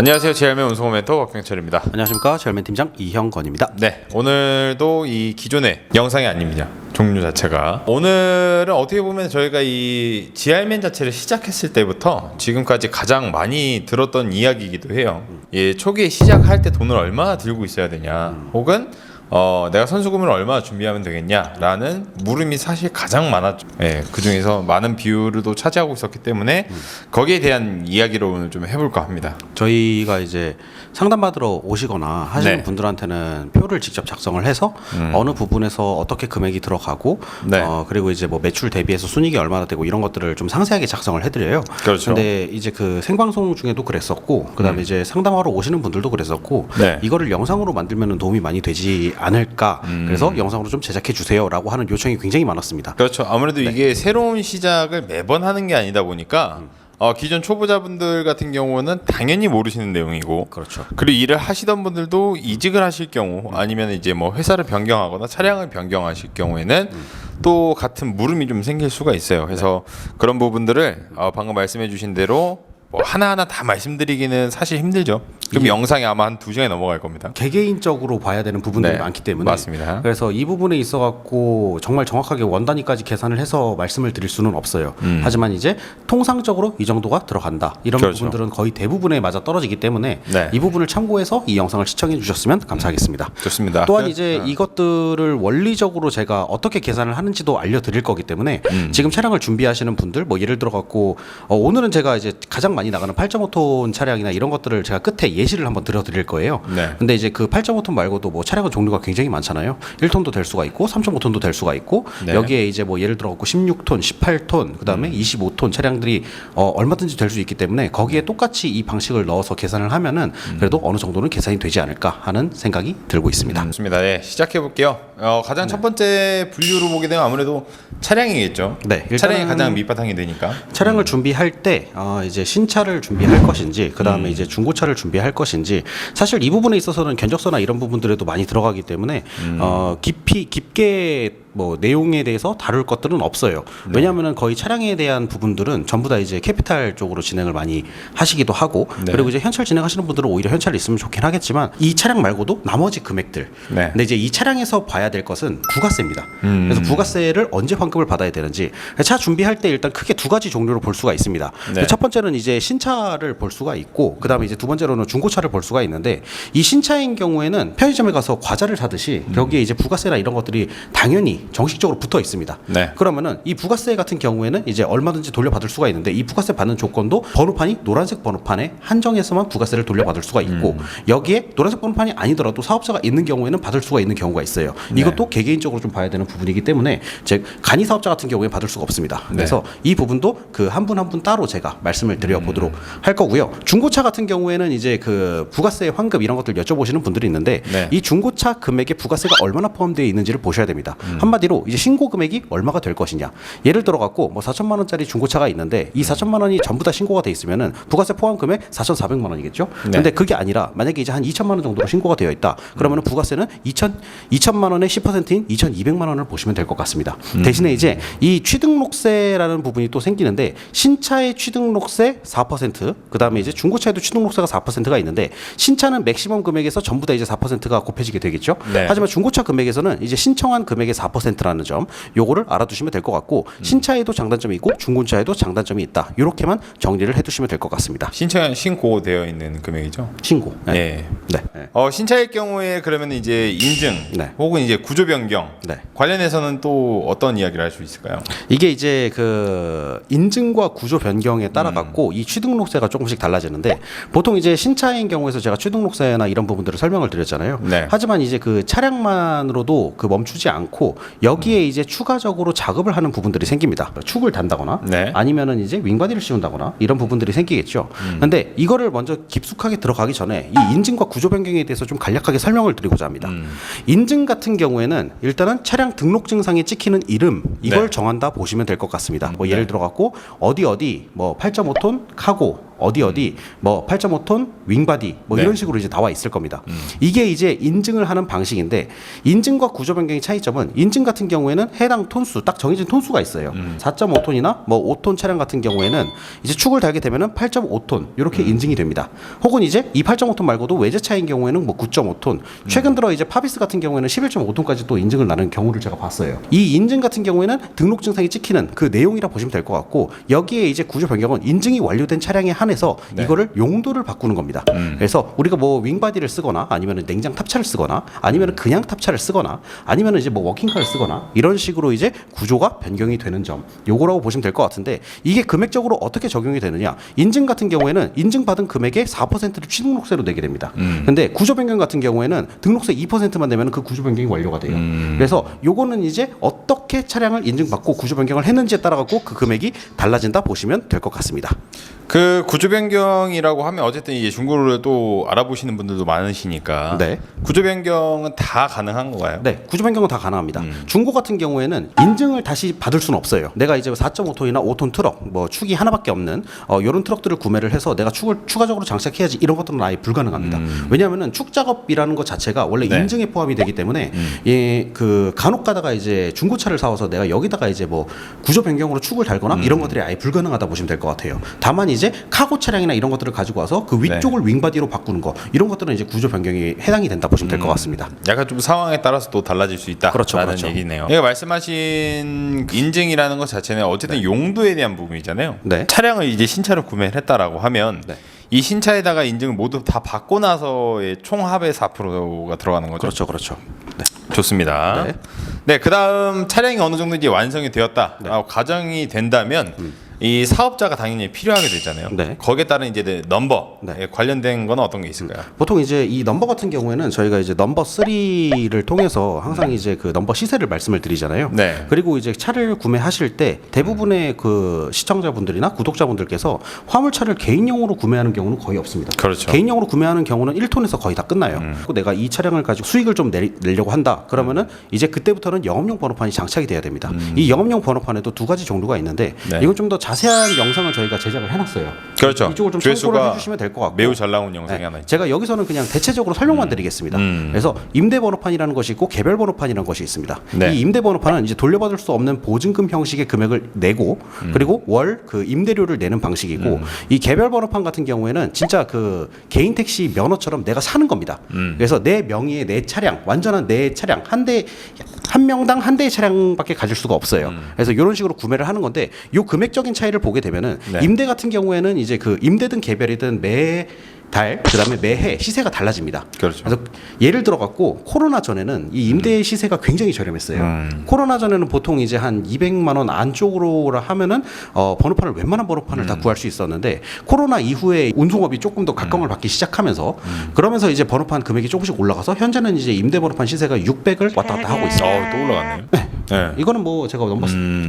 안녕하세요. 제알맨 운송호 멘토 박병철입니다. 안녕하십니까. 제알맨 팀장 이형건입니다. 네, 오늘도 이 기존의 영상이 아닙니다. 종류 자체가 오늘은 어떻게 보면 저희가 이 제알맨 자체를 시작했을 때부터 지금까지 가장 많이 들었던 이야기이기도 해요. 예, 초기에 시작할 때 돈을 얼마나 들고 있어야 되냐, 혹은 내가 선수금을 얼마나 준비하면 되겠냐라는 물음이 사실 가장 많았죠. 예, 그 중에서 많은 비율도 차지하고 있었기 때문에 거기에 대한 이야기를 오늘 좀 해볼까 합니다. 저희가 이제 상담받으러 오시거나 하시는 네. 분들한테는 표를 직접 작성을 해서 어느 부분에서 어떻게 금액이 들어가고 네. 그리고 이제 뭐 매출 대비해서 순이익이 얼마나 되고 이런 것들을 좀 상세하게 작성을 해드려요. 그렇죠. 근데 이제 그 생방송 중에도 그랬었고, 그다음에 이제 상담하러 오시는 분들도 그랬었고, 네. 이거를 영상으로 만들면 도움이 많이 되지 않을까. 그래서 영상으로 좀 제작해 주세요라고 하는 요청이 굉장히 많았습니다. 그렇죠. 아무래도 이게 새로운 시작을 매번 하는 게 아니다 보니까 기존 초보자분들 같은 경우는 당연히 모르시는 내용이고, 그렇죠. 그리고 일을 하시던 분들도 이직을 하실 경우 아니면 이제 뭐 회사를 변경하거나 차량을 변경하실 경우에는 또 같은 물음이 좀 생길 수가 있어요. 그래서 그런 부분들을 방금 말씀해주신 대로 뭐 하나하나 다 말씀드리기는 사실 힘들죠. 그럼 영상이 아마 한 2시간이 넘어갈 겁니다. 개개인적으로 봐야 되는 부분들이 네, 많기 때문에 맞습니다. 그래서 이 부분에 있어 갖고 정말 정확하게 원 단위까지 계산을 해서 말씀을 드릴 수는 없어요. 하지만 이제 통상적으로 이 정도가 들어간다, 이런 그렇죠. 부분들은 거의 대부분에 맞아 떨어지기 때문에 네. 이 부분을 참고해서 이 영상을 시청해 주셨으면 감사하겠습니다. 좋습니다. 또한 이제 이것들을 원리적으로 제가 어떻게 계산을 하는지도 알려드릴 거기 때문에 지금 차량을 준비하시는 분들, 뭐 예를 들어 갖고 오늘은 제가 이제 가장 많이 나가는 8.5톤 차량이나 이런 것들을 제가 끝에 예시를 한번 들어드릴 거예요. 네. 근데 이제 그 8.5톤 말고도 뭐 차량은 종류가 굉장히 많잖아요. 1톤도 될 수가 있고 3.5톤도 될 수가 있고, 네. 여기에 이제 뭐 예를 들어 갖고 16톤, 18톤, 그다음에 25톤 차량들이 얼마든지 될 수 있기 때문에 거기에 똑같이 이 방식을 넣어서 계산을 하면은 그래도 어느 정도는 계산이 되지 않을까 하는 생각이 들고 있습니다. 좋습니다. 네, 시작해 볼게요. 가장 첫 번째 분류로 보게 되면 아무래도 차량이겠죠. 네, 차량이 일단은 가장 밑바탕이 되니까. 차량을 준비할 때 이제 신차를 준비할 것인지, 그 다음에 이제 중고차를 준비할 것인지, 사실 이 부분에 있어서는 견적서나 이런 부분들에도 많이 들어가기 때문에 깊게 뭐 내용에 대해서 다룰 것들은 없어요. 왜냐하면은 거의 차량에 대한 부분들은 전부 다 이제 캐피탈 쪽으로 진행을 많이 하시기도 하고, 네. 그리고 이제 현찰 진행하시는 분들은 오히려 현찰이 있으면 좋긴 하겠지만 이 차량 말고도 나머지 금액들. 네. 근데 이제 이 차량에서 봐야 될 것은 부가세입니다. 그래서 부가세를 언제 환급을 받아야 되는지, 차 준비할 때 일단 크게 두 가지 종류로 볼 수가 있습니다. 네. 첫 번째는 이제 신차를 볼 수가 있고, 그 다음에 이제 두 번째로는 중고차를 볼 수가 있는데, 이 신차인 경우에는 편의점에 가서 과자를 사듯이 여기에 이제 부가세나 이런 것들이 당연히 정식적으로 붙어 있습니다. 네. 그러면은 이 부가세 같은 경우에는 이제 얼마든지 돌려받을 수가 있는데, 이 부가세 받는 조건도 번호판이 노란색 번호판에 한정해서만 부가세를 돌려받을 수가 있고, 여기에 노란색 번호판이 아니더라도 사업자가 있는 경우에는 받을 수가 있는 경우가 있어요. 네. 이것도 개개인적으로 좀 봐야 되는 부분이기 때문에 즉 간이 사업자 같은 경우에 받을 수가 없습니다. 그래서 이 부분도 그 한 분 한 분 따로 제가 말씀을 드려보도록 할 거고요. 중고차 같은 경우에는 이제 그 부가세 환급 이런 것들 여쭤보시는 분들이 있는데, 네. 이 중고차 금액에 부가세가 얼마나 포함되어 있는지를 보셔야 됩니다. 한마디로 이제 신고 금액이 얼마가 될 것이냐. 예를 들어 갖고 뭐 4천만 원짜리 중고차가 있는데 이 4천만 원이 전부 다 신고가 돼 있으면은 부가세 포함 금액 4,400만 원이겠죠. 네. 근데 그게 아니라 만약에 이제 한 2천만 원 정도로 신고가 되어 있다. 그러면은 부가세는 2천만 원의 10%인 2,200만 원을 보시면 될 것 같습니다. 대신에 이제 이 취등록세라는 부분이 또 생기는데, 신차의 취등록세 4%, 그다음에 이제 중고차에도 취등록세가 4%가 있는데, 신차는 맥시멈 금액에서 전부 다 이제 4%가 곱해지게 되겠죠. 네. 하지만 중고차 금액에서는 이제 신청한 금액의 4%라는 점, 요거를 알아두시면 될 것 같고, 신차에도 장단점이 있고 중고차에도 장단점이 있다. 이렇게만 정리를 해두시면 될 것 같습니다. 신고되어 있는 금액이죠. 신고. 네. 네. 신차일 경우에 그러면 이제 인증 네. 혹은 이제 구조 변경 네. 관련해서는 또 어떤 이야기를 할 수 있을까요? 이게 이제 그 인증과 구조 변경에 따라 갖고 이 취등록세가 조금씩 달라지는데, 보통 이제 신차인 경우에서 제가 취등록세나 이런 부분들을 설명을 드렸잖아요. 네. 하지만 이제 그 차량만으로도 그 멈추지 않고 여기에 이제 추가적으로 작업을 하는 부분들이 생깁니다. 축을 단다거나 네. 아니면은 이제 윙바디를 씌운다거나 이런 부분들이 생기겠죠. 근데 이거를 먼저 깊숙하게 들어가기 전에 이 인증과 구조 변경에 대해서 좀 간략하게 설명을 드리고자 합니다. 인증 같은 경우에는 일단은 차량 등록증상에 찍히는 이름, 이걸 네. 정한다 보시면 될 것 같습니다. 뭐 예를 들어 갖고 어디 뭐 8.5톤 카고 어디 뭐 8.5톤 윙바디 뭐 네. 이런 식으로 이제 나와 있을 겁니다. 이게 이제 인증을 하는 방식인데 인증과 구조 변경의 차이점은 인증 같은 경우에는 해당 톤수 딱 정해진 톤수가 있어요. 4.5톤이나 뭐 5톤 차량 같은 경우에는 이제 축을 달게 되면은 8.5톤 이렇게 인증이 됩니다. 혹은 이제 이 8.5톤 말고도 외제차인 경우에는 뭐 9.5톤 최근 들어 이제 파비스 같은 경우에는 11.5톤까지 또 인증을 나는 경우를 제가 봤어요. 이 인증 같은 경우에는 등록 증상이 찍히는 그 내용이라 보시면 될 것 같고 여기에 이제 구조 변경은 인증이 완료된 차량에 한해서 네. 이거를 용도를 바꾸는 겁니다. 그래서 우리가 뭐 윙바디를 쓰거나 아니면 냉장 탑차를 쓰거나 아니면 그냥 탑차를 쓰거나 아니면 이제 뭐 워킹카를 쓰거나 이런 식으로 이제 구조가 변경이 되는 점 요거라고 보시면 될 것 같은데 이게 금액적으로 어떻게 적용이 되느냐 인증 같은 경우에는 인증받은 금액의 4%를 취등록세로 내게 됩니다. 근데 구조 변경 같은 경우에는 등록세 2%만 내면 그 구조 변경이 완료가 돼요. 그래서 요거는 이제 어떻게 차량을 인증받고 구조 변경을 했는지에 따라 갖고 그 금액이 달라진다 보시면 될 것 같습니다. 그 구조 변경이라고 하면 어쨌든 이게 중고를 또 알아보시는 분들도 많으시니까 네. 구조 변경은 다 가능한 건가요? 네, 구조 변경은 다 가능합니다. 중고 같은 경우에는 인증을 다시 받을 수는 없어요. 내가 이제 4.5톤이나 5톤 트럭, 뭐 축이 하나밖에 없는 이런 트럭들을 구매를 해서 내가 축을 추가적으로 장착해야지 이런 것들은 아예 불가능합니다. 왜냐하면은 축 작업이라는 것 자체가 원래 네. 인증에 포함이 되기 때문에 예, 그 간혹 가다가 이제 중고차를 사와서 내가 여기다가 이제 뭐 구조 변경으로 축을 달거나 이런 것들이 아예 불가능하다 보시면 될 것 같아요. 다만 이제 카고 차량이나 이런 것들을 가지고 와서 그 위쪽을 윙바디로 바꾸는 거 이런 것들은 이제 구조 변경이 해당이 된다 보시면 될 것 같습니다. 약간 좀 상황에 따라서 또 달라질 수 있다라는 그렇죠, 그렇죠. 얘기네요. 내가 말씀하신 인증이라는 것 자체는 어쨌든 용도에 대한 부분이잖아요. 네. 차량을 이제 신차로 구매를 했다라고 하면 네. 이 신차에다가 인증을 모두 다 받고 나서의 총합의 4%가 들어가는 거죠. 그렇죠, 그렇죠. 네. 좋습니다. 네. 네, 그다음 차량이 어느 정도 이제 완성이 되었다. 가정이 된다면 이 사업자가 당연히 필요하게 되잖아요. 네. 거기에 따른 이제 넘버에 네. 관련된 건 어떤 게 있을까요? 보통 이제 이 넘버 같은 경우에는 저희가 이제 넘버 3를 통해서 항상 이제 그 넘버 시세를 말씀을 드리잖아요. 네. 그리고 이제 차를 구매하실 때 대부분의 그 시청자분들이나 구독자분들께서 화물차를 개인용으로 구매하는 경우는 거의 없습니다. 그렇죠. 개인용으로 구매하는 경우는 1톤에서 거의 다 끝나요. 그리고 내가 이 차량을 가지고 수익을 좀 내려고 한다. 그러면은 이제 그때부터는 영업용 번호판이 장착이 돼야 됩니다. 이 영업용 번호판에도 두 가지 종류가 있는데 네. 이건 좀 더 자세한 영상을 저희가 제작을 해놨어요. 그렇죠. 이쪽을 좀 조회수가 참고를 해주시면 될 것 같고 매우 잘 나온 영상이 네. 하나 있죠. 제가 여기서는 그냥 대체적으로 설명만 드리겠습니다. 그래서 임대번호판이라는 것이 있고 개별번호판이라는 것이 있습니다. 네. 이 임대번호판은 이제 돌려받을 수 없는 보증금 형식의 금액을 내고 그리고 월 그 임대료를 내는 방식이고 이 개별번호판 같은 경우에는 진짜 그 개인 택시 면허처럼 내가 사는 겁니다. 그래서 내 명의의 내 차량 완전한 내 차량 한 명당 한 대의 차량밖에 가질 수가 없어요. 그래서 이런 식으로 구매를 하는 건데 요 금액적인 차이를 보게 되면은 네. 임대 같은 경우에는 이제 그 임대든 개별이든 매달 그다음에 매해 시세가 달라집니다. 그렇죠. 그래서 예를 들어 갖고 코로나 전에는 이 임대 시세가 굉장히 저렴했어요. 코로나 전에는 보통 이제 한 200만 원 안쪽으로 하면은 번호판을 웬만한 번호판을 다 구할 수 있었는데 코로나 이후에 운송업이 조금 더 각광을 받기 시작하면서 그러면서 이제 번호판 금액이 조금씩 올라가서 현재는 이제 임대 번호판 시세가 600을 왔다 갔다 하고 있어요. 또 올라갔네요. 네. 이거는 뭐 제가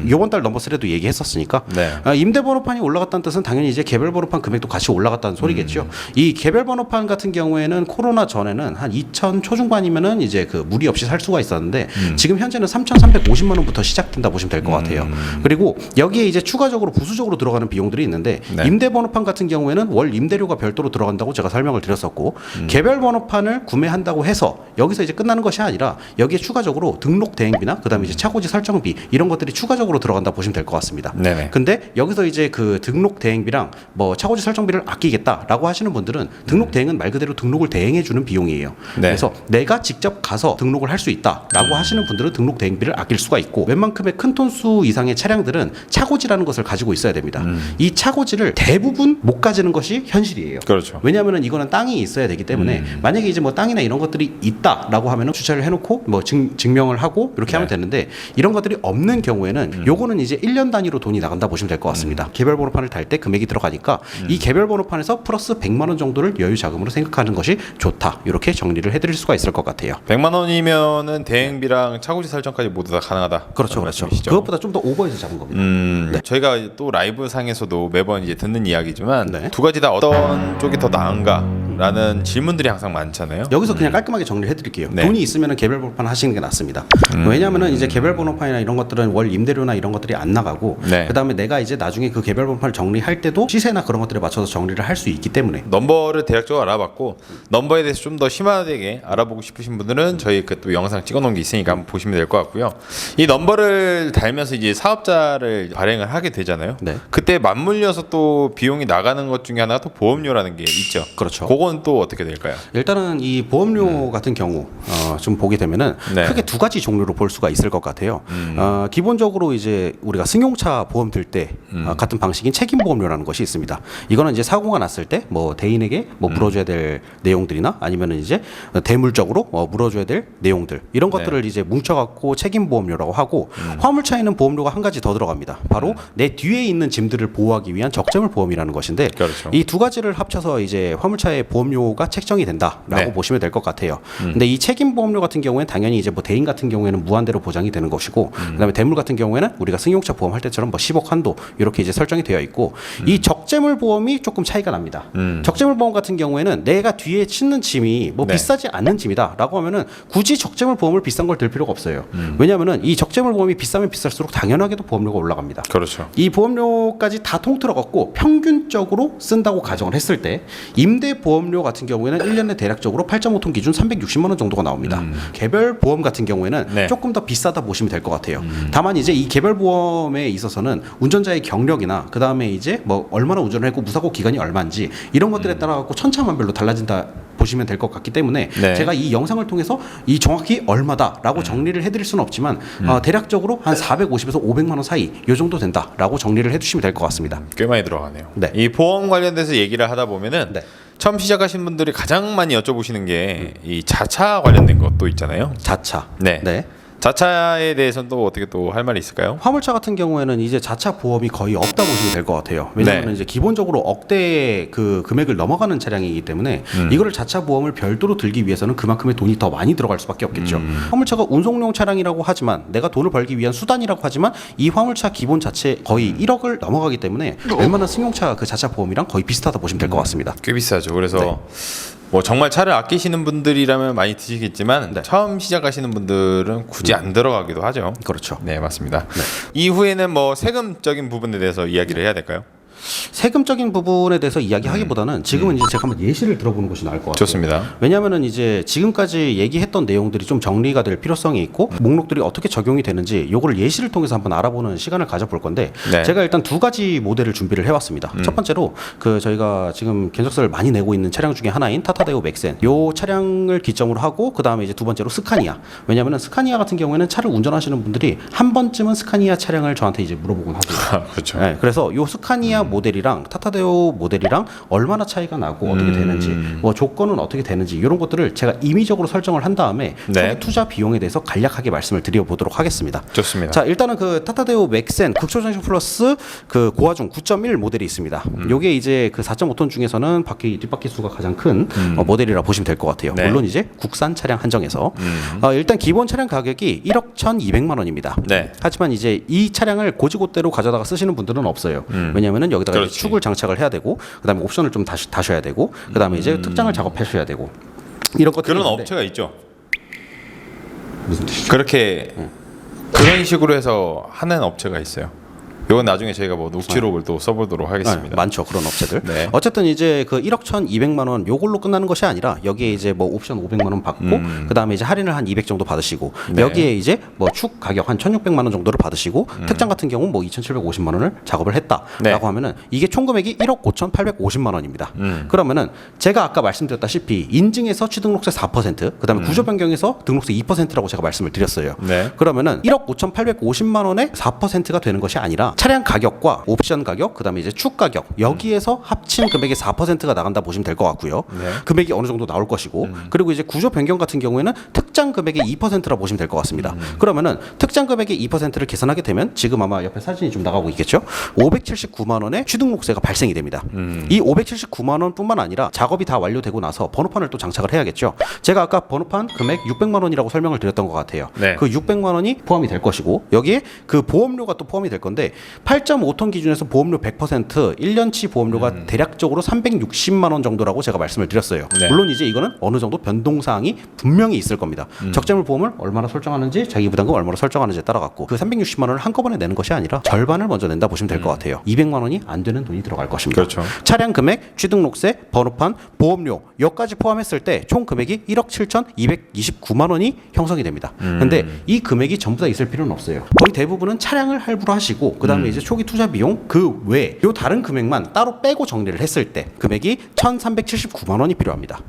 이번 달 넘버 3에도 얘기했었으니까 네. 임대 번호판이 올라갔다는 뜻은 당연히 이제 개별 번호판 금액도 같이 올라갔다는 소리겠죠. 이 개별 번호판 같은 경우에는 코로나 전에는 한 2천 초중반이면은 이제 그 무리 없이 살 수가 있었는데 지금 현재는 3,350만 원부터 시작된다 보시면 될 것 같아요. 그리고 여기에 이제 추가적으로 부수적으로 들어가는 비용들이 있는데 네. 임대 번호판 같은 경우에는 월 임대료가 별도로 들어간다고 제가 설명을 드렸었고 개별 번호판을 구매한다고 해서 여기서 이제 끝나는 것이 아니라 여기에 추가적으로 등록 대행비나 그다음에 이제 차고지 설정비 이런 것들이 추가적으로 들어간다 보시면 될 것 같습니다. 네네. 근데 여기서 이제 그 등록 대행비랑 뭐 차고지 설정비를 아끼겠다라고 하시는 분들은 등록 대행은 말 그대로 등록을 대행해 주는 비용이에요. 네. 그래서 내가 직접 가서 등록을 할 수 있다라고 하시는 분들은 등록 대행비를 아낄 수가 있고 웬만큼의 큰 톤수 이상의 차량들은 차고지라는 것을 가지고 있어야 됩니다. 이 차고지를 대부분 못 가지는 것이 현실이에요. 그렇죠. 왜냐하면 이거는 땅이 있어야 되기 때문에 만약에 이제 뭐 땅이나 이런 것들이 있다라고 하면은 주차를 해놓고 뭐 증명을 하고 이렇게 하면 네. 되는데 이런 것들이 없는 경우에는 요거는 이제 1년 단위로 돈이 나간다 보시면 될 것 같습니다. 개별 번호판을 달 때 금액이 들어가니까 이 개별 번호판에서 플러스 100만 원 정도를 여유 자금으로 생각하는 것이 좋다. 이렇게 정리를 해드릴 수가 있을 것 같아요. 100만 원이면은 대행비랑 차고지 설정까지 모두 다 가능하다. 그렇죠, 그렇죠. 그것보다 좀 더 오버해서 잡은 겁니다. 저희가 또 라이브 상에서도 매번 이제 듣는 이야기지만 네. 두 가지 다 어떤 쪽이 더 나은가 라는 질문들이 항상 많잖아요. 여기서 그냥 깔끔하게 정리를 해드릴게요. 네. 돈이 있으면 개별 번호판 하시는 게 낫습니다. 왜냐하면 이제 개별 번호판이나 이런 것들은 월 임대료나 이런 것들이 안 나가고 네. 그다음에 내가 이제 나중에 그 개별 번호판을 정리할 때도 시세나 그런 것들에 맞춰서 정리를 할 수 있기 때문에 넘버를 대략적으로 알아봤고 넘버에 대해서 좀 더 심하게 알아보고 싶으신 분들은 저희 그 또 영상 찍어놓은 게 있으니까 한번 보시면 될 것 같고요. 이 넘버를 달면서 이제 사업자를 발행을 하게 되잖아요. 네. 그때 맞물려서 또 비용이 나가는 것 중에 하나가 또 보험료라는 게 있죠. 그렇죠. 그건 또 어떻게 될까요? 일단은 이 보험료 같은 경우 좀 보게 되면은 네. 크게 두 가지 종류로 볼 수가 있을 것 같아요. 기본적으로 이제 우리가 승용차 보험 들 때 같은 방식인 책임 보험료라는 것이 있습니다. 이거는 이제 사고가 났을 때 뭐 대인에게 뭐 물어줘야 될 내용들이나 아니면은 이제 대물적으로 물어줘야 될 내용들 이런 것들을 이제 뭉쳐갖고 책임 보험료라고 하고 화물차에는 보험료가 한 가지 더 들어갑니다. 바로 내 뒤에 있는 짐들을 보호하기 위한 적재물 보험이라는 것인데 그렇죠. 이 두 가지를 합쳐서 이제 화물차의 보험료가 책정이 된다라고 네. 보시면 될 것 같아요. 근데 이 책임 보험료 같은 경우에는 당연히 이제 뭐 대인 같은 경우에는 무한대로 보장이 되는 것이고 그다음에 대물 같은 경우에는 우리가 승용차 보험할 때처럼 뭐 10억 한도 이렇게 이제 설정이 되어 있고 이 적재물 보험이 조금 차이가 납니다. 적재물 보험 같은 경우에는 내가 뒤에 싣는 짐이 뭐 네. 비싸지 않는 짐이다라고 하면은 굳이 적재물 보험을 비싼 걸 들 필요가 없어요. 왜냐하면은 이 적재물 보험이 비싸면 비쌀수록 당연하게도 보험료가 올라갑니다. 그렇죠. 이 보험료까지 다 통틀어 갖고 평균적으로 쓴다고 가정을 했을 때 임대 보험료 같은 경우에는 1년에 대략적으로 8.5톤 기준 360만 원 정도가 나옵니다. 개별 보험 같은 경우에는 네. 조금 더 비싸다 보시면 될 것 같아요. 다만 이제 이 개별 보험에 있어서는 운전자의 경력이나 그다음에 이제 뭐 얼마나 운전을 했고 무사고 기간이 얼마인지 이런 것들에 따라 갖고 천차만별로 달라진다 보시면 될 것 같기 때문에 네. 제가 이 영상을 통해서 이 정확히 얼마다라고 정리를 해드릴 수는 없지만 대략적으로 한 450에서 500만 원 사이 이 정도 된다라고 정리를 해주시면 될 것 같습니다. 꽤 많이 들어가네요. 네. 이 보험 관련돼서 얘기를 하다 보면은 네. 처음 시작하신 분들이 가장 많이 여쭤보시는 게 이 자차 관련된 것도 있잖아요. 자차. 네. 자차에 대해서는 또 어떻게 또 할 말이 있을까요? 화물차 같은 경우에는 이제 자차 보험이 거의 없다 보시면 될 것 같아요. 왜냐하면 네. 이제 기본적으로 억대 그 금액을 넘어가는 차량이기 때문에 이거를 자차 보험을 별도로 들기 위해서는 그만큼의 돈이 더 많이 들어갈 수밖에 없겠죠. 화물차가 운송용 차량이라고 하지만 내가 돈을 벌기 위한 수단이라고 하지만 이 화물차 기본 자체 거의 1억을 넘어가기 때문에 웬만한 승용차 그 자차 보험이랑 거의 비슷하다 보시면 될 것 같습니다. 꽤 비싸죠. 그래서 뭐 정말 차를 아끼시는 분들이라면 많이 드시겠지만 네. 처음 시작하시는 분들은 굳이 안 들어가기도 하죠. 그렇죠. 네, 맞습니다. 이후에는 뭐 세금적인 부분에 대해서 이야기를 해야 될까요? 세금적인 부분에 대해서 이야기하기보다는 지금은 이제 제가 한번 예시를 들어보는 것이 나을 것 같아요. 좋습니다. 왜냐하면은 이제 지금까지 얘기했던 내용들이 좀 정리가 될 필요성이 있고 목록들이 어떻게 적용이 되는지 요거를 예시를 통해서 한번 알아보는 시간을 가져볼 건데 네. 제가 일단 두 가지 모델을 준비를 해왔습니다. 첫 번째로 그 저희가 지금 견적서를 많이 내고 있는 차량 중에 하나인 타타데오 맥센 요 차량을 기점으로 하고 그 다음에 이제 두 번째로 스카니아. 왜냐하면은 스카니아 같은 경우에는 차를 운전하시는 분들이 한 번쯤은 스카니아 차량을 저한테 이제 물어보곤 하고요. 그렇죠. 네, 그래서 요 스카니아 모델이랑 타타데오 모델이랑 얼마나 차이가 나고 어떻게 되는지 뭐 조건은 어떻게 되는지 이런 것들을 제가 임의적으로 설정을 한 다음에 네. 초기 투자 비용에 대해서 간략하게 말씀을 드려보도록 하겠습니다. 좋습니다. 자 일단은 그 타타데오 맥센 극초정식 플러스 그 고화중 9.1 모델이 있습니다. 요게 이제 그 4.5톤 중에서는 뒷바퀴 수가 가장 큰 모델이라 보시면 될 것 같아요. 네. 물론 이제 국산 차량 한정에서 일단 기본 차량 가격이 1억 1,200만 원입니다. 네. 하지만 이제 이 차량을 고지고대로 가져다가 쓰시는 분들은 없어요. 왜냐하면은 여기다가 이제 그렇지. 축을 장착을 해야 되고 그다음에 옵션을 좀 다셔야 되고 그다음에 이제 특장을 작업하셔야 되고 이런 것들이 그런 있는데 업체가 있죠. 무슨 뜻이죠? 그렇게 그런 식으로 해서 하는 업체가 있어요. 이건 나중에 저희가 뭐 녹취록을 또 써보도록 하겠습니다. 네, 많죠 그런 업체들. 네. 어쨌든 이제 그 1억 1,200만 원 요걸로 끝나는 것이 아니라 여기에 이제 뭐 옵션 500만 원 받고 그다음에 이제 할인을 한 200 정도 받으시고 네. 여기에 이제 뭐 축 가격 한 1,600만 원 정도를 받으시고 특장 같은 경우 뭐 2,750만 원을 작업을 했다라고 네. 하면은 이게 총 금액이 1억 5,850만 원입니다. 그러면은 제가 아까 말씀드렸다시피 인증에서 취등록세 4% 그다음에 구조 변경에서 등록세 2%라고 제가 말씀을 드렸어요. 네. 그러면은 1억 5,850만 원의 4%가 되는 것이 아니라 차량 가격과 옵션 가격, 그다음에 이제 축 가격 여기에서 합친 금액의 4%가 나간다 보시면 될 것 같고요. 네. 금액이 어느 정도 나올 것이고 그리고 이제 구조 변경 같은 경우에는 특장 금액의 2%라 보시면 될 것 같습니다. 그러면은 특장 금액의 2%를 계산하게 되면 지금 아마 옆에 사진이 좀 나가고 있겠죠. 579만 원의 취등록세가 발생이 됩니다. 이 579만 원뿐만 아니라 작업이 다 완료되고 나서 번호판을 또 장착을 해야겠죠. 제가 아까 번호판 금액 600만 원이라고 설명을 드렸던 것 같아요. 네. 그 600만 원이 포함이 될 것이고 여기에 그 보험료가 또 포함이 될 건데 8.5톤 기준에서 보험료 100% 1년치 보험료가 대략적으로 360만 원 정도라고 제가 말씀을 드렸어요. 네. 물론 이제 이거는 어느 정도 변동 사항이 분명히 있을 겁니다. 적재물 보험을 얼마나 설정하는지 자기 부담금 얼마나 설정하는지에 따라 갖고 그 360만 원을 한꺼번에 내는 것이 아니라 절반을 먼저 낸다 보시면 될 것 같아요. 200만 원이 안 되는 돈이 들어갈 것입니다. 그렇죠. 차량 금액, 취등록세, 번호판, 보험료 여기까지 포함했을 때 총 금액이 1억 7,229만 원이 형성이 됩니다. 근데 이 금액이 전부 다 있을 필요는 없어요. 거의 대부분은 차량을 할부로 하시고 그다음에 이제 초기 투자 비용 그 외에 요 다른 금액만 따로 빼고 정리를 했을 때 금액이 1,379만 원이 필요합니다.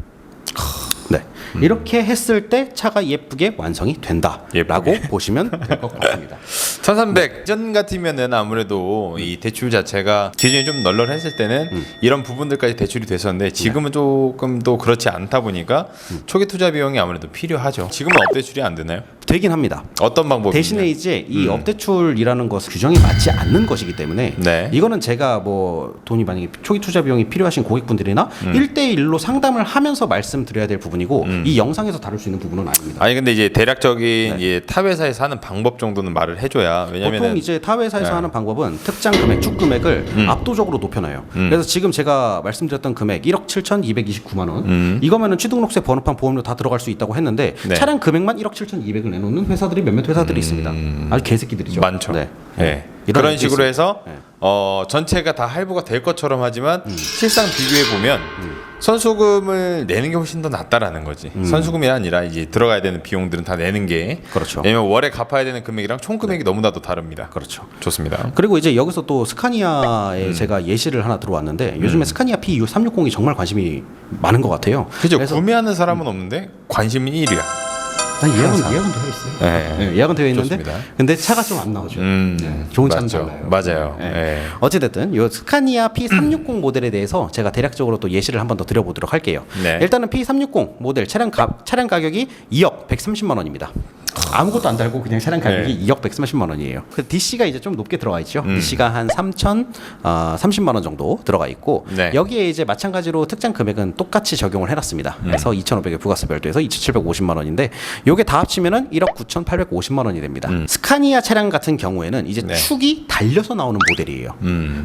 네. 이렇게 했을 때 차가 예쁘게 완성이 된다라고 보시면 될 것 같습니다. 1300 전 같으면은 아무래도 이 대출 자체가 기준이 좀 널널했을 때는 이런 부분들까지 대출이 됐었는데 지금은 조금 더 그렇지 않다 보니까 초기 투자 비용이 아무래도 필요하죠. 지금은 업대출이 안 되나요? 되긴 합니다. 어떤 방법이냐? 대신에 이제 이 업대출이라는 것은 규정이 맞지 않는 것이기 때문에 네. 이거는 제가 뭐 돈이 만약에 초기 투자 비용이 필요하신 고객분들이나 1대1로 상담을 하면서 말씀드려야 될 부분이고 이 영상에서 다룰 수 있는 부분은 아닙니다. 아니 근데 이제 대략적인 이제 타 회사에서 하는 방법 정도는 말을 해줘야 왜냐면 보통 이제 타 회사에서 하는 방법은 특장 금액, 쭉 금액을 압도적으로 높여놔요. 그래서 지금 제가 말씀드렸던 금액 1억 7,229만 원 이거면은 취등록세, 번호판, 보험료 다 들어갈 수 있다고 했는데 네. 차량 금액만 1억 7,200을 내놓는 회사들이 몇몇 회사들이 있습니다. 아주 개새끼들이죠. 많죠. 네. 네. 이런 그런 것도 식으로 있습니다. 해서 네. 전체가 다 할부가 될 것처럼 하지만 실상 비교해 보면 선수금을 내는 게 훨씬 더 낫다라는 거지. 선수금이 아니라 이제 들어가야 되는 비용들은 다 내는 게. 그렇죠. 왜냐면 월에 갚아야 되는 금액이랑 총 금액이 너무나도 다릅니다. 그렇죠. 좋습니다. 그리고 이제 여기서 또 스카니아에 제가 예시를 하나 들어왔는데 요즘에 스카니아 P360이 정말 관심이 많은 것 같아요. 그죠. 그래서 구매하는 사람은 없는데 관심이 1위야. 예약은 되어 있어요. 네. 네, 예약은 되어 있는데 좋습니다. 근데 차가 좀 안 나오죠. 네, 좋은 차는 맞죠. 달라요. 맞아요. 네. 네. 어찌됐든 이 스카니아 P360 모델에 대해서 제가 대략적으로 또 예시를 한 번 더 드려보도록 할게요. 네. 일단은 P360 모델 차량 가격이 2억 130만 원입니다. 아무것도 안 달고 그냥 차량 가격이 2억 130만 원이에요. 그 DC가 이제 좀 높게 들어가 있죠. DC가 한 3,030만 원 정도 들어가 있고 네. 여기에 이제 마찬가지로 특장 금액은 똑같이 적용을 해놨습니다. 그래서 2,500에 부가세 별도해서 2,750만 원인데 요게 다 합치면은 1억 9,850만 원이 됩니다. 스카니아 차량 같은 경우에는 이제 네. 축이 달려서 나오는 모델이에요.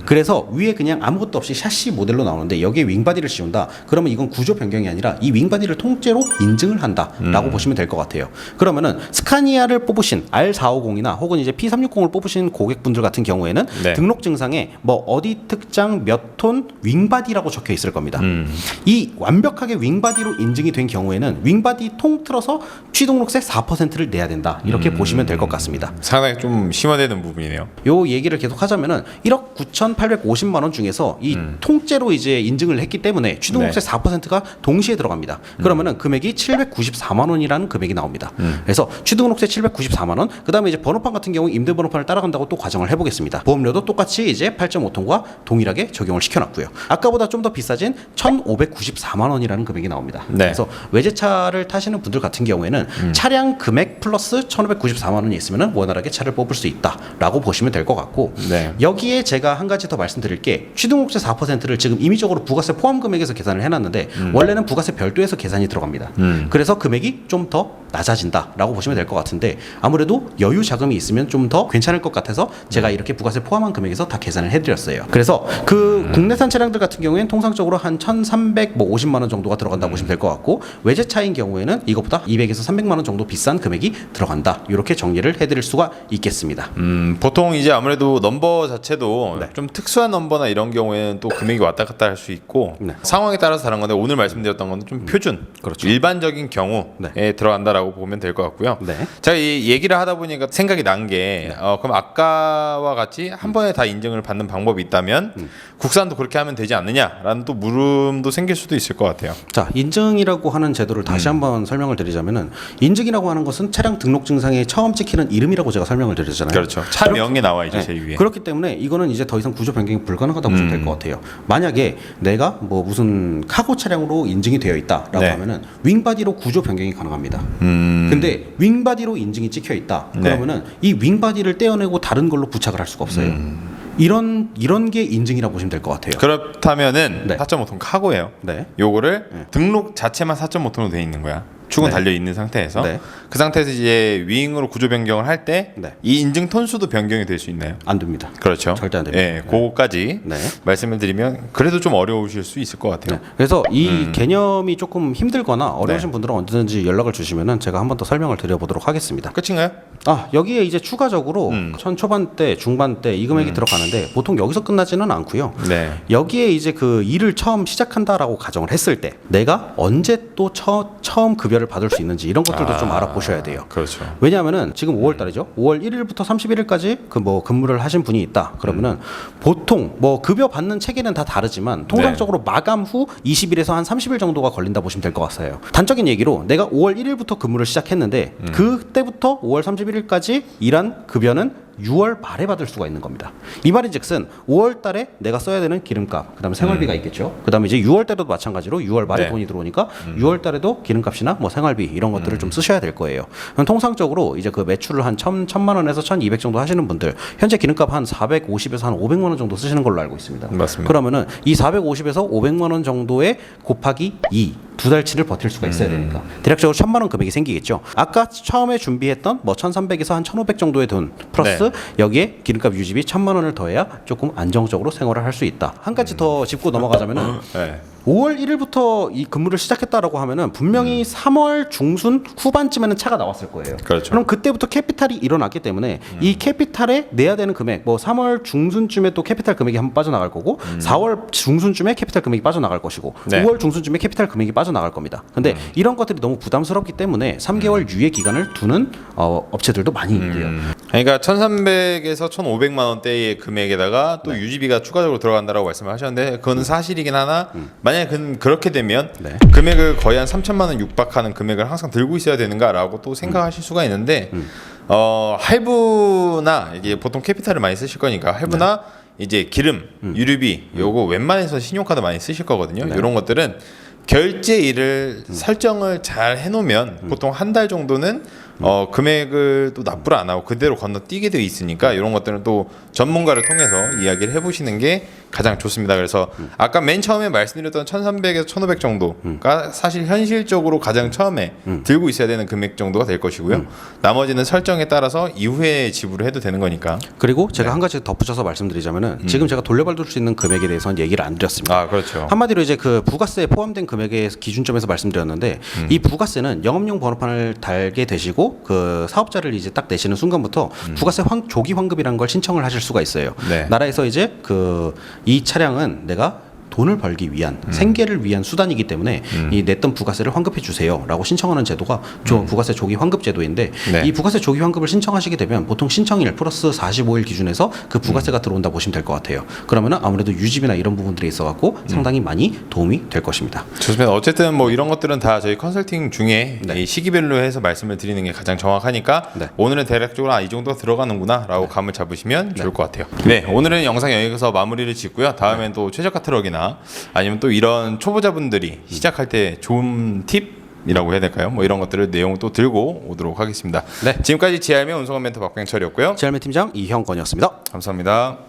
그래서 위에 그냥 아무것도 없이 샤시 모델로 나오는데 여기에 윙바디를 씌운다. 그러면 이건 구조 변경이 아니라 이 윙바디를 통째로 인증을 한다라고 보시면 될 것 같아요. 그러면은 스카니아를 뽑으신 R450이나 혹은 이제 P360을 뽑으신 고객분들 같은 경우에는 네. 등록 증상에 뭐 어디 특장 몇 톤 윙바디라고 적혀 있을 겁니다. 이 완벽하게 윙바디로 인증이 된 경우에는 윙바디 통틀어서 취등록세 4%를 내야 된다. 이렇게 보시면 될 것 같습니다. 상당히 좀 심화되는 부분이네요. 요 얘기를 계속 하자면은 1억 9,850만 원 중에서 이 통째로 이제 인증을 했기 때문에 취등록세 네. 4%가 동시에 들어갑니다. 그러면은 금액이 794만 원이라는 금액이 나옵니다. 그래서 취등록세 794만 원, 그다음에 이제 번호판 같은 경우 임대 번호판을 따라간다고 또 가정을 해보겠습니다. 보험료도 똑같이 이제 8.5톤과 동일하게 적용을 시켜놨고요. 아까보다 좀 더 비싸진 1,594만 원이라는 금액이 나옵니다. 네. 그래서 외제차를 타시는 분들 같은 경우에는 차량 금액 플러스 1,594만 원이 있으면 원활하게 차를 뽑을 수 있다라고 보시면 될 것 같고 네. 여기에 제가 한 가지 더 말씀드릴 게 취등록세 4%를 지금 임의적으로 부가세 포함 금액에서 계산을 해놨는데 원래는 부가세 별도에서 계산이 들어갑니다. 그래서 금액이 좀 더 낮아진다라고 보시면 될 것 같은데 아무래도 여유 자금이 있으면 좀 더 괜찮을 것 같아서 제가 이렇게 부가세 포함한 금액에서 다 계산을 해드렸어요. 그래서 그 국내산 차량들 같은 경우에는 통상적으로 한 1,350만 원 정도가 들어간다고 보시면 될 것 같고 외제차인 경우에는 이것보다 200에서 300만 원 정도 비싼 금액이 들어간다. 이렇게 정리를 해드릴 수가 있겠습니다. 보통 이제 아무래도 넘버 자체도 네. 좀 특수한 넘버나 이런 경우에는 또 금액이 왔다 갔다 할 수 있고 네. 상황에 따라서 다른 건데 오늘 말씀드렸던 건 좀 표준, 그렇죠. 일반적인 경우에 네. 들어간다라고 보면 될 것 같고요. 네. 제가 이 얘기를 하다 보니까 생각이 난 게 그럼 아까와 같이 한 번에 다 인증을 받는 방법이 있다면 국산도 그렇게 하면 되지 않느냐라는 또 물음도 생길 수도 있을 것 같아요. 자, 인증이라고 하는 제도를 다시 한번 설명을 드리자면은 인증이라고 하는 것은 차량 등록 증상에 처음 찍히는 이름이라고 제가 설명을 드렸잖아요. 그렇죠. 차명에 나와 있죠, 네. 제일 위에. 그렇기 때문에 이거는 이제 더 이상 구조 변경이 불가능하다고 보시면 될 것 같아요. 만약에 내가 뭐 무슨 카고 차량으로 인증이 되어 있다라고 네. 하면은 윙바디로 구조 변경이 가능합니다. 근데 윙바디로 인증이 찍혀 있다. 네. 그러면은 이 윙바디를 떼어내고 다른 걸로 부착을 할 수가 없어요. 이런 게 인증이라고 보시면 될 것 같아요. 그렇다면은 네. 4.5톤 카고예요. 네. 요거를 등록 자체만 4.5톤으로 돼 있는 거야. 축은 네. 달려 있는 상태에서 네. 그 상태에서 이제 윙으로 구조 변경을 할 때 이 네. 인증 톤수도 변경이 될 수 있나요? 안 됩니다. 그렇죠. 절대 안 됩니다. 예, 그거까지 네. 말씀을 드리면 그래도 좀 어려우실 수 있을 것 같아요. 그래서 이 개념이 조금 힘들거나 어려우신 네. 분들은 언제든지 연락을 주시면은 제가 한 번 더 설명을 드려보도록 하겠습니다. 끝인가요? 여기에 이제 추가적으로 천 초반대, 중반대 이 금액이 들어가는데 보통 여기서 끝나지는 않고요. 네. 여기에 이제 그 일을 처음 시작한다라고 가정을 했을 때 내가 언제 또 처음 급여를 받을 수 있는지 이런 것들도 좀 알아보셔야 돼요. 그렇죠. 왜냐하면은 지금 5월 달이죠. 5월 1일부터 31일까지 그 뭐 근무를 하신 분이 있다. 그러면은 보통 뭐 급여 받는 체계는 다 다르지만 통상적으로 마감 후 20일에서 한 30일 정도가 걸린다 보시면 될 것 같아요. 단적인 얘기로 내가 5월 1일부터 근무를 시작했는데 그때부터 5월 31일까지 일한 급여는 6월 말에 받을 수가 있는 겁니다. 이 말인즉슨 5월 달에 내가 써야 되는 기름값, 그다음에 생활비가 있겠죠. 그다음에 이제 6월 달에도 마찬가지로 6월 말에 네. 돈이 들어오니까 6월 달에도 기름값이나 뭐 생활비 이런 것들을 좀 쓰셔야 될 거예요. 그럼 통상적으로 이제 그 매출을 한 1,000만 원에서 1,200 정도 하시는 분들 현재 기름값 한 450에서 한 500만 원 정도 쓰시는 걸로 알고 있습니다. 맞습니다. 그러면은 이 450에서 500만 원 정도의 곱하기 2 두 달치를 버틸 수가 있어야 되니까 대략적으로 1,000만 원 금액이 생기겠죠. 아까 처음에 준비했던 뭐 1,300에서 한 1,500 정도의 돈 플러스 네. 여기에 기름값 유지비 1,000만 원을 더해야 조금 안정적으로 생활을 할 수 있다. 한 가지 더 짚고 넘어가자면은 네. 5월 1일부터 이 근무를 시작했다라고 하면은 분명히 3월 중순 후반쯤에는 차가 나왔을 거예요. 그렇죠. 그럼 그때부터 캐피탈이 일어났기 때문에 이 캐피탈에 내야 되는 금액, 뭐 3월 중순쯤에 또 캐피탈 금액이 한번 빠져나갈 거고 4월 중순쯤에 캐피탈 금액이 빠져나갈 것이고 네. 5월 중순쯤에 캐피탈 금액이 빠져나갈 겁니다. 근데 이런 것들이 너무 부담스럽기 때문에 3개월 유예 기간을 두는 업체들도 많이 있고요. 그러니까 1,300에서 1,500만 원대의 금액에다가 또 유지비가 추가적으로 들어간다라고 말씀을 하셨는데 그건 사실이긴 하나 만약에 그렇게 되면 네. 금액을 거의 한 3,000만 원 육박하는 금액을 항상 들고 있어야 되는가라고 또 생각하실 수가 있는데 할부나 이게 보통 캐피탈을 많이 쓰실 거니까 할부나 이제 기름, 유류비 요거 웬만해서 신용카드 많이 쓰실 거거든요. 이런 것들은 결제일을 설정을 잘 해놓으면 보통 한 달 정도는 금액을 또 납부를 안 하고 그대로 건너뛰게 되어 있으니까 이런 것들은 또 전문가를 통해서 이야기를 해보시는 게 가장 좋습니다. 그래서 아까 맨 처음에 말씀드렸던 1,300에서 1,500 정도가 사실 현실적으로 가장 처음에 들고 있어야 되는 금액 정도가 될 것이고요. 나머지는 설정에 따라서 이후에 지불을 해도 되는 거니까. 그리고 제가 한 가지 덧붙여서 말씀드리자면은 지금 제가 돌려받을 수 있는 금액에 대해서는 얘기를 안 드렸습니다. 아, 그렇죠. 한마디로 이제 그 부가세에 포함된 금액의 기준점에서 말씀드렸는데 이 부가세는 영업용 번호판을 달게 되시고 그 사업자를 이제 딱 내시는 순간부터 부가세 조기 환급이라는 걸 신청을 하실 수가 있어요. 네. 나라에서 이제 그 이 차량은 내가 돈을 벌기 위한 생계를 위한 수단이기 때문에 이 냈던 부가세를 환급해 주세요라고 신청하는 제도가 부가세 조기 환급 제도인데 네. 이 부가세 조기 환급을 신청하시게 되면 보통 신청일 플러스 45일 기준에서 그 부가세가 들어온다 보시면 될 것 같아요. 그러면은 아무래도 유지비나 이런 부분들이 있어갖고 상당히 많이 도움이 될 것입니다. 좋습니다. 어쨌든 뭐 이런 것들은 다 저희 컨설팅 중에 네. 이 시기별로 해서 말씀을 드리는 게 가장 정확하니까 네. 오늘은 대략적으로 이 정도가 들어가는구나라고 감을 잡으시면 좋을 것 같아요. 네, 오늘은 영상 여기서 마무리를 짓고요. 다음엔 또 최저가 트럭이나 아니면 또 이런 초보자분들이 시작할 때 좋은 팁이라고 해야 될까요? 뭐 이런 것들을 내용 또 들고 오도록 하겠습니다. 네. 지금까지 GR맨 운송원 멘터 박병철이었고요. 제알매 팀장 이형건이었습니다. 감사합니다.